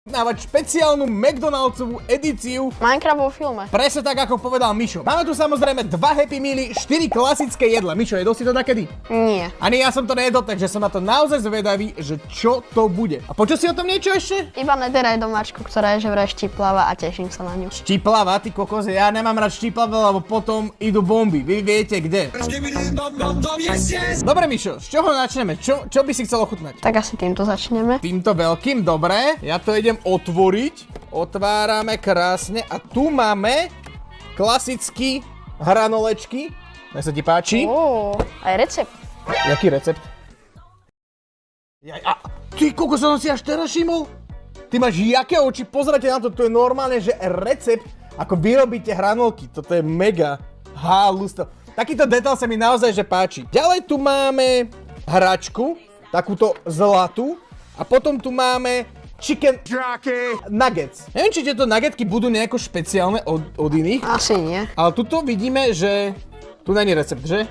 dávať špeciálnu McDonaldsovú edíciu. Minecraft vo filme. Presne tak, ako povedal Mišo. Máme tu samozrejme 2 Happy Mealy, 4 klasické jedla. Mišo, jedol si to nakedy? Nie. Ani ja som to nejedol, takže som na to naozaj zvedavý, že čo to bude. A počul si o tom niečo ešte? Iba Netherite domáčku, ktorá je že vraj štiplava a teším sa na ňu. Štiplava, ty kokos, ja nemám rád štiplavé, lebo potom idú bomby. Vy viete kde. Dobre, Mišo, z čoho začneme? Čo by si chcel ochutnať? Tak asi týmto začneme. Týmto veľkým, dobre. Ja to idem otvoriť. Otvárame krásne a tu máme klasický hranolečky. Nech sa ti páči. Aj recept. Jaký recept? A ty kokos, som si až teraz všimol? Ty máš jaké oči? Pozrite na to, to je normálne, že recept, ako vyrobíte hranolky. Toto je mega halústo. Takýto detail sa mi naozaj že páči. Ďalej tu máme hračku, takúto zlatú. A potom tu máme chicken nuggets. Neviem, či tieto nuggetky budú nejako špeciálne od iných. Asi nie. Ale tuto vidíme, že tu není recept, že?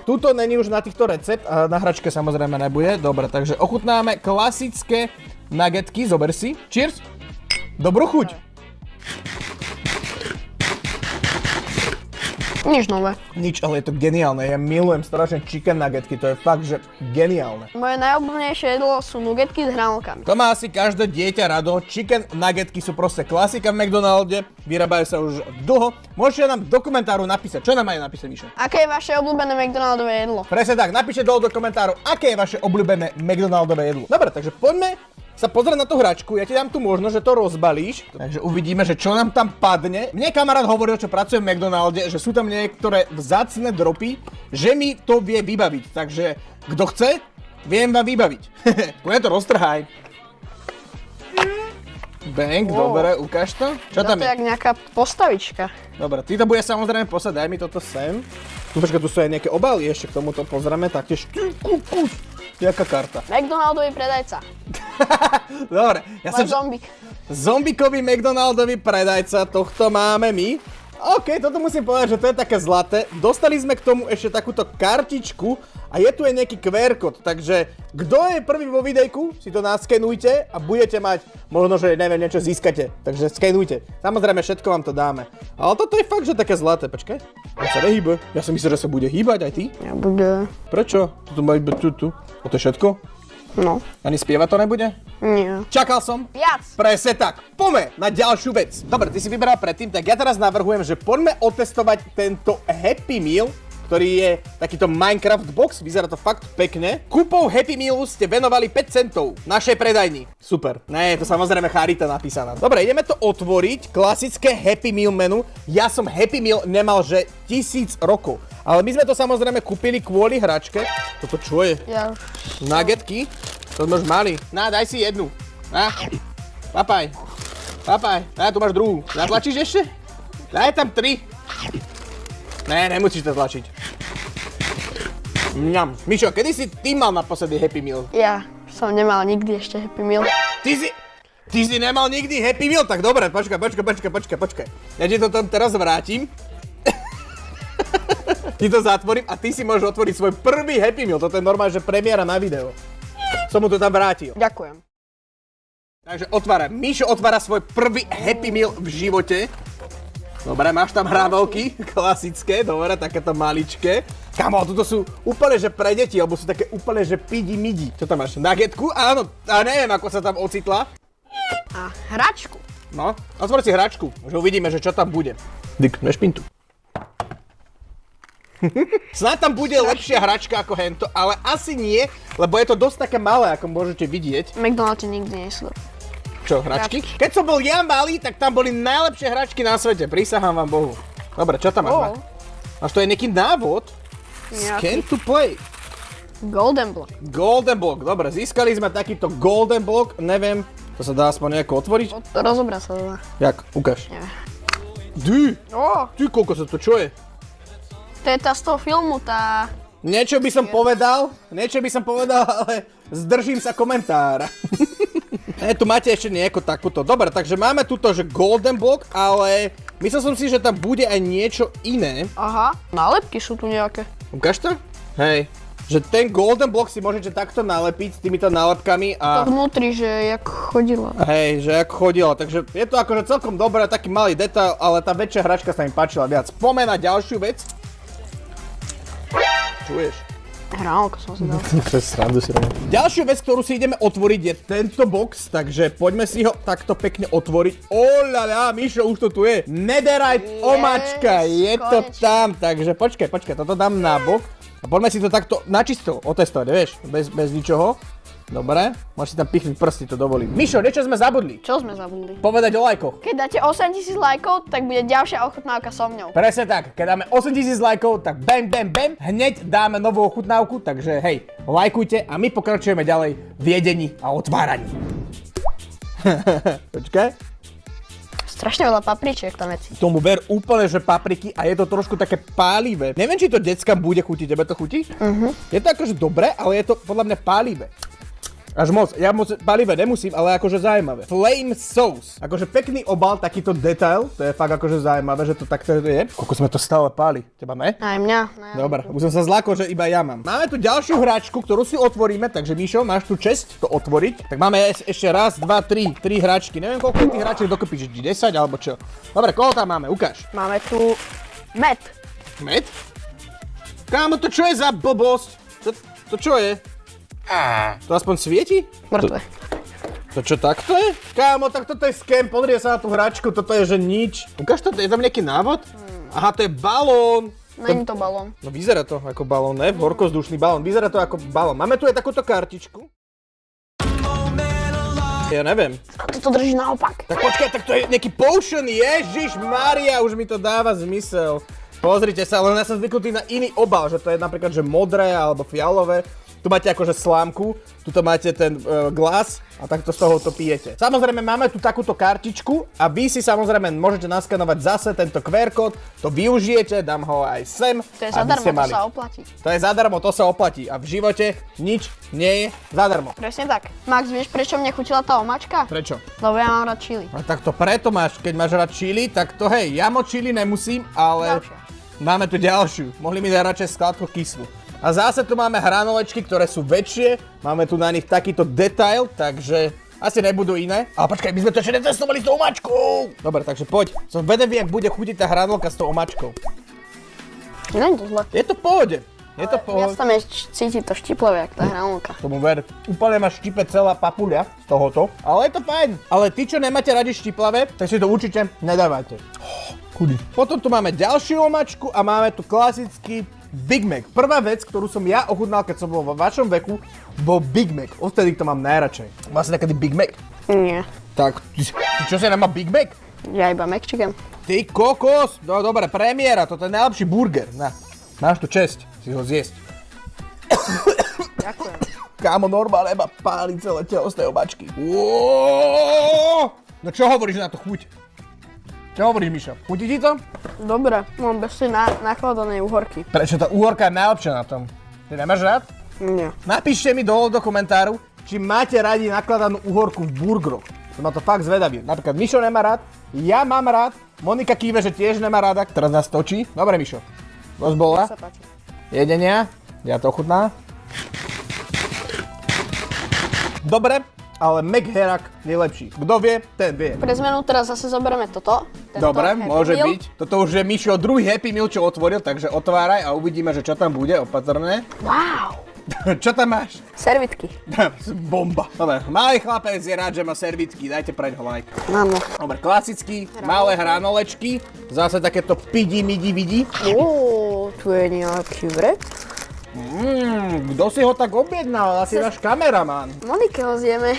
Tuto není už na týchto recept a na hračke samozrejme nebude. Dobre, takže ochutnáme klasické nuggetky. Zober si. Cheers. Dobrú chuť. Nič nové. Nič, ale je to geniálne. Ja milujem strašne chicken nuggetky, to je fakt, že geniálne. Moje najobľúbenejšie jedlo sú nuggetky s hranolkami. To má asi každé dieťa rado. Chicken nuggetky sú proste klasika v McDonalde, vyrábajú sa už dlho. Môžete nám do komentáru napísať. Čo nám majú napísať, Mišo? Aké je vaše obľúbené McDonaldové jedlo? Presne tak, napíšte dole do komentáru, aké je vaše obľúbené McDonaldové jedlo. Dobre, takže poďme sa pozrieť na tú hračku, ja ti dám tu možnosť, že to rozbalíš, takže uvidíme, že čo nám tam padne. Mne kamarát hovoril, čo pracuje v McDonalde, že sú tam niektoré vzácne dropy, že mi to vie vybaviť, takže kto chce, viem vám vybaviť. Poďme to roztrhaj. Bang, dobre, ukáž to. Čo tam je? To je jak nejaká postavička. Dobre, ty to bude samozrejme posať, daj mi toto sem. Tu počkaj, tu sú aj nejaké obaly, ešte k tomuto pozrieme, taktiež. Jaká karta? McDonaldový predajca. Dobre, ja som... Zombík. Zombikový McDonaldový predajca, tohto máme my. OK, toto musím povedať, že to je také zlaté. Dostali sme k tomu ešte takúto kartičku a je tu aj nejaký QR kód, takže kto je prvý vo videjku, si to naskenujte a budete mať, možno, že neviem, niečo získate, takže skenujte. Samozrejme, všetko vám to dáme. Ale toto je fakt, že také zlaté, počkaj. On sa nehýbe. Ja som myslel, že sa bude hýbať aj ty. Nebude. Prečo? Tu má byť tu. O to je všetko? No. Ani spievať to nebude? Nie. Čakal som. Viac. Presne tak. Poďme na ďalšiu vec. Dobre, ty si vyberal predtým, tak ja teraz navrhujem, že poďme otestovať tento Happy Meal, ktorý je takýto Minecraft box. Vyzerá to fakt pekne. Kúpou Happy Mealu ste venovali 5 centov našej predajni. Super. Ne, je to samozrejme charita napísaná. Dobre, ideme to otvoriť. Klasické Happy Meal menu. Ja som Happy Meal nemal, že 1000 rokov. Ale my sme to samozrejme kúpili kvôli hračke. Toto čo je? Ja už... Nuggetky. To sme už mali. Na, daj si jednu. Na. Papaj. Papaj. Na, tu máš druhú. Natlačíš ešte? Daj tam 3. Ne, nemusíš to tlačiť. Mňam. Mišo, kedy si ty mal naposledy Happy Meal? Ja som nemal nikdy ešte Happy Meal. Ty si nemal nikdy Happy Meal? Tak dobre, počkaj. Ja ti to tam teraz vrátim. Ti to zatvorím a ty si môžeš otvoriť svoj prvý Happy Meal. Toto je normálne, že premiéra na video. Som mu to tam vrátil. Ďakujem. Takže otváram. Mišo otvára svoj prvý Happy Meal v živote. Dobre, máš tam hranolky, klasické, dobre, takéto maličké. Kamo, tuto sú úplne, že pre deti, alebo sú také úplne, že pidi-midi. Čo tam máš? Nuggetku? Áno, a neviem, ako sa tam ocitla. A hračku. No, otvor si hračku, že uvidíme, že čo tam bude. Dick, nešpin tu. Snáď tam bude lepšia hračka ako hento, ale asi nie, lebo je to dosť také malé, ako môžete vidieť. McDonald's nikdy neslo. Čo, hračky? Keď som bol ja malý, tak tam boli najlepšie hračky na svete, prisahám vám Bohu. Dobre, čo tam máš? Máš to je nejaký návod? Scan to play. Golden Block. Golden Block, dobre, získali sme takýto Golden Block, neviem, to sa dá aspoň nejako otvoriť? Rozobrať sa dá. Jak? Ukáž. Neviem. Ty, koľko sa to, čo je? To je tá z toho filmu, tá... Niečo by som povedal, ale zdržím sa komentára. Tu máte ešte nieko takúto. Dobre, takže máme tuto, že Golden Block, ale myslel som si, že tam bude aj niečo iné. Aha, nálepky sú tu nejaké. Ukáž to? Hej. že ten golden block si môžete takto nalepiť s týmito nálepkami a... To vnútri, že jak chodila. Hej, že jak chodila, takže je to akože celkom dobré, taký malý detail, ale tá väčšia hračka sa mi páčila viac. Poďme na ďalšiu vec. Čuješ? Hranolka som si dal. Ďalšiu vec, ktorú si ideme otvoriť, je tento box, takže poďme si ho takto pekne otvoriť. Oľaľa, Mišo, už to tu je. Netherite omačka, je to tam, takže počkaj, toto dám na bok. A poďme si to takto načisto otestovať, vieš, bez ničoho. Dobre, môžeš si tam pichnúť prsty, to dovolím. Mišo, niečo sme zabudli. Čo sme zabudli? Povedať o lajkoch. Keď dáte 8000 lajkov, tak bude ďalšia ochutnávka so mňou. Presne tak, keď dáme 8000 lajkov, tak bam, hneď dáme novú ochutnávku, takže hej, lajkujte a my pokračujeme ďalej v jedení a otváraní. Počkaj. Strašne veľa papričiek tam je. Tomu ver úplne, že papriky a je to trošku také pálivé. Neviem, či to deckám bude chutiť, tebe to chutí? Je to akože dobré, ale je to podľa mňa pálivé. Až moc, ja moc palivé nemusím, ale akože zaujímavé. Flame sauce. Akože pekný obal, takýto detail, to je fakt akože zaujímavé, že to takto je. Koľko sme to stále páli, teba ne? Aj mňa. Dobre, už som sa zlákol, že iba ja mám. Máme tu ďalšiu hračku, ktorú si otvoríme, takže Mišo, máš tu česť to otvoriť. Tak máme ešte raz, dva, tri hračky. Neviem, koľko je tých hračiek dokopy, že 10 alebo čo. Dobre, koho tam máme, ukáž. Máme tu med. Med? Kámo, to čo je za blbosť? To čo je? To aspoň svieti? Mŕtve. To čo, takto je? Kámo, tak toto je scam, pozri sa na tú hračku, toto je že nič. Ukáž to, je tam nejaký návod? Aha, to je balón. Není to balón. No vyzerá to ako balón, ne? Horkozdušný balón, vyzerá to ako balón. Máme tu aj takúto kartičku. Ja neviem. A ty to držíš naopak. Tak počkaj, tak to je nejaký potion, Ježiš Maria, už mi to dáva zmysel. Pozrite sa, len ja som zvyknutý na iný obal, že to je napríklad že modré alebo fialové. Tu máte akože slámku, tuto máte ten glas a takto z toho to pijete. Samozrejme máme tu takúto kartičku a vy si samozrejme môžete naskanovať zase tento QR kód, to využijete, dám ho aj sem. To je zadarmo, to sa oplatí. To je zadarmo, to sa oplatí a v živote nič nie je zadarmo. Presne tak. Max, vieš prečo mne chutila tá omáčka? Prečo? Lebo ja mám rád chili. A tak to preto máš, keď máš rád chili, tak to hej, ja moc chili nemusím, ale máme tu ďalšiu. Mohli mi dať radšej skladko kyslú. A zase tu máme hranolečky, ktoré sú väčšie, máme tu na nich takýto detail, takže asi nebudú iné. Ale počkaj, my sme to ešte netestovali s tou omáčkou! Dobre, takže poď. Som vedavý, jak bude chutiť tá hranolka s tou omáčkou. Nie je to zle. Je to v pohode. Je to v pohode. Viac tam je cítiť to štiplavé, jak tá hranolka. Tomu ver. Úplne ma štipe celá papuľa z tohoto, ale je to fajn. Ale tí, čo nemáte radi štiplavé, tak si to určite nedávajte. Chudy. Potom tu máme ďalšiu omáčku a máme tu klasický Big Mac. Prvá vec, ktorú som ja ochutnal, keď som bol vo vašom veku, bol Big Mac. Odtedy to mám najradšej. Má si takedy Big Mac? Nie. Tak, ty čo si nemá Big Mac? Ja iba McChicken. Ty kokos! No dobre, premiéra, toto je najlepší burger. Na, máš tu česť si ho zjesť. Ďakujem. Kámo, normálne ma páli celé telo z tej omáčky. No čo hovoríš na to chuť? Čo hovoríš, Mišo? Chutí ti to? Dobre, mám bez tej nakladanej uhorky. Prečo tá uhorka je najlepšia na tom? Ty nemáš rád? Nie. Napíšte mi dole do komentáru, či máte radi nakladanú uhorku v burgeroch. Som na to fakt zvedavý. Napríklad Mišo nemá rád, ja mám rád, Monika kýve, že tiež nemá ráda, teraz nás točí. Dobre, Mišo. Rozbola? Jedenia? Ja to ochutná. Dobre. Ale McHerak je lepší. Kto vie, ten vie. Pre zmenu teraz zase zoberieme toto. Dobre, môže byť. Toto už je Mišo druhý Happy Meal, čo otvoril, takže otváraj a uvidíme, že čo tam bude, opatrné. Wow! Čo tam máš? Servitky. Bomba. Dobre, malý chlapec je rád, že má servitky, dajte preň ho like. Áno. Dobre, klasický, malé hranolečky, zase takéto pidi-midi-vidi. Tu je nejaký vrep. Kto si ho tak objednal? Asi náš kameraman. Monike ho zjeme.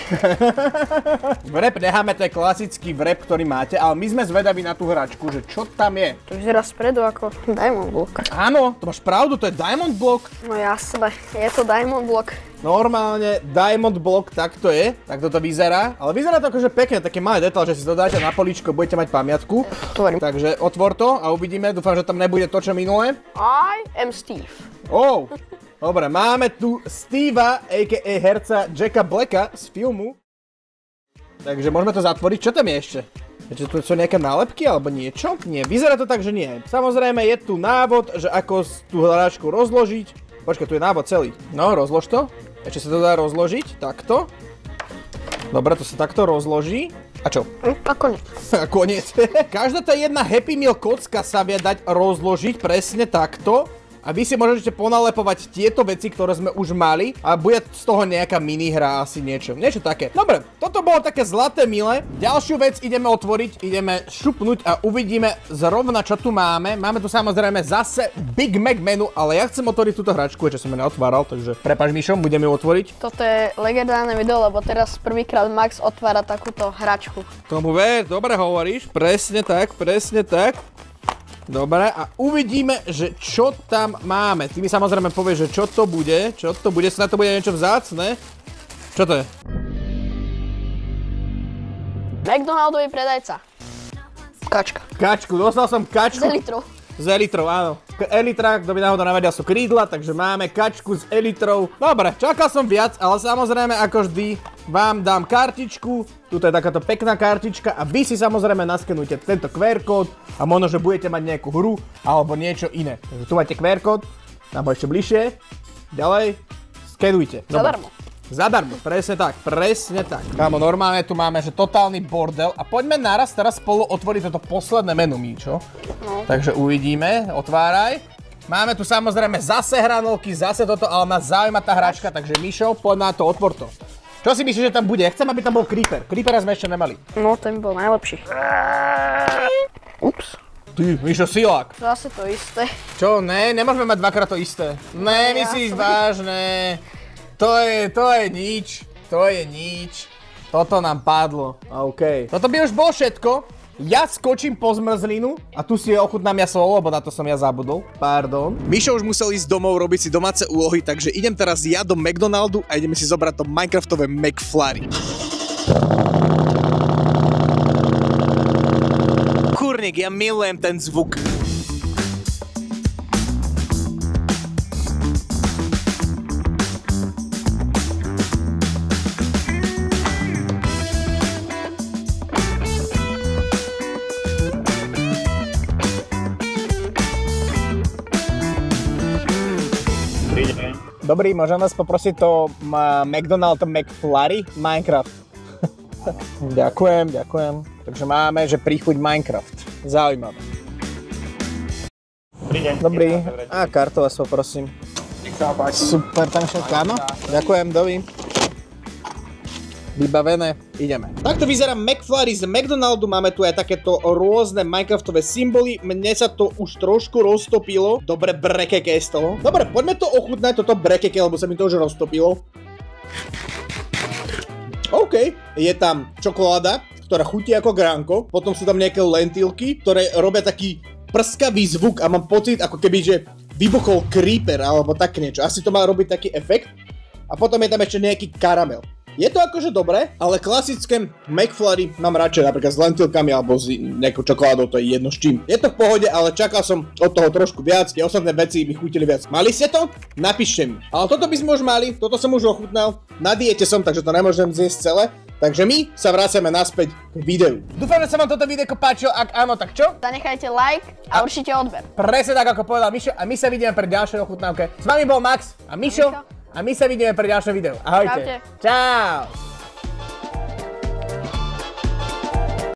Vrep necháme, to je klasický vrep, ktorý máte, ale my sme zvedaví na tú hračku, že čo tam je. To vyzerá spredu ako Diamond Block. Áno, to máš pravdu, to je Diamond Block. No jasné, je to Diamond Block. Normálne Diamond Block takto je, takto to vyzerá, ale vyzerá to akože pekne, také malé detail, že si to dáte na políčko, budete mať pamiatku. Otvorím. Takže otvor to a uvidíme, dúfam, že tam nebude to, čo minulé. I am Steve. Oh, dobre, máme tu Steva, a.k.a. herca Jacka Blacka z filmu. Takže môžeme to zatvoriť. Čo tam je ešte? Tu sú nejaké nálepky alebo niečo? Nie, vyzerá to tak, že nie. Samozrejme je tu návod, že ako tú hráčku rozložiť. Počkaj, tu je návod celý. No, rozlož to. Ešte sa to dá rozložiť, takto. Dobre, to sa takto rozloží. A čo? A koniec. A koniec. Každá tá jedna Happy Meal kocka sa vie dať rozložiť presne takto. A vy si môžete ponalepovať tieto veci, ktoré sme už mali a bude z toho nejaká minihra, asi niečo také. Dobre, toto bolo také zlaté mile. Ďalšiu vec ideme otvoriť, ideme šupnúť a uvidíme zrovna, čo tu máme. Máme tu samozrejme zase Big Mac menu, ale ja chcem otvoriť túto hračku, čo som ju neotváral, takže prepáč Mišo, budeme ju otvoriť. Toto je legendárne video, lebo teraz prvýkrát Max otvára takúto hračku. Tomu ver, dobre hovoríš, presne tak, presne tak. Dobre, a uvidíme, že čo tam máme. Ty mi samozrejme povieš, že čo to bude, snad to bude niečo vzácne. Čo to je? McDonaldový predajca. Kačka. Kačku, dostal som kačku. Z elitrov. Z elitrov, áno. Elitra, kto by náhodou nevedel, sú krídla, takže máme kačku z elitrov. Dobre, čakal som viac, ale samozrejme, ako vždy, vám dám kartičku. Tuto je takáto pekná kartička a vy si samozrejme naskenujte tento QR kód a možno, že budete mať nejakú hru alebo niečo iné. Takže tu máte QR kód, tam ešte bližšie. Ďalej, skenujte. Zadarmo. Zadarmo, presne tak. Kámo, normálne tu máme, že totálny bordel a poďme naraz teraz spolu otvoriť toto posledné menu, Míčo. No. Takže uvidíme, otváraj. Máme tu samozrejme zase hranolky, zase toto, ale nás zaujíma tá hračka, takže Míšo, poď na to, otvor to. Čo si myslíš, že tam bude? Ja chcem, aby tam bol Creeper. Creepera sme ešte nemali. No, ten bol najlepší. Ups. Ty, Míšo, silák. Zase to isté. Čo, ne? Nemôžeme mať dvakrát to isté. Ne, myslíš vážne. To je nič. Toto nám padlo. OK. Toto by už bolo všetko. Ja skočím po zmrzlinu a tu si ochutnám ja solo, lebo na to som ja zabudol. Pardon. Mišo už musel ísť domov robiť si domáce úlohy, takže idem teraz ja do McDonaldu a ideme si zobrať to Minecraftové McFlurry. Kurník, ja milujem ten zvuk. Dobrý, môžem vás poprosiť to McDonald McFlurry Minecraft. Ďakujem. Takže máme, že príchuť Minecraft. Zaujímavé. Dobrý. A kartu vás poprosím. Super, tam všetko, áno? Ďakujem, dovi. Vybavené, ideme. Takto vyzerá McFlurry z McDonaldu, máme tu aj takéto rôzne Minecraftové symboly, mne sa to už trošku roztopilo, dobre brekeke z toho. Dobre, poďme to ochutnať, toto brekeke, lebo sa mi to už roztopilo. OK, je tam čokoláda, ktorá chutí ako gránko, potom sú tam nejaké lentilky, ktoré robia taký prskavý zvuk a mám pocit, ako keby, že vybuchol creeper alebo tak niečo, asi to má robiť taký efekt. A potom je tam ešte nejaký karamel. Je to akože dobré, ale klasické McFlurry mám radšej napríklad s lentilkami alebo s nejakou čokoládou, to je jedno s čím. Je to v pohode, ale čakal som od toho trošku viac, tie ostatné veci mi chutili viac. Mali ste to? Napíšte mi. Ale toto by sme už mali, toto som už ochutnal. Na diete som, takže to nemôžem zjesť celé. Takže my sa vracame naspäť k videu. Dúfam, že sa vám toto videjko páčilo, ak áno, tak čo? Zanechajte like a určite odber. Presne tak, ako povedal Mišo, a my sa vidíme pri ďalšej ochutnávke. S vami bol Max a Mišo. A my sa vidíme pri ďalšom videu. Ahojte. Čaute. Čau.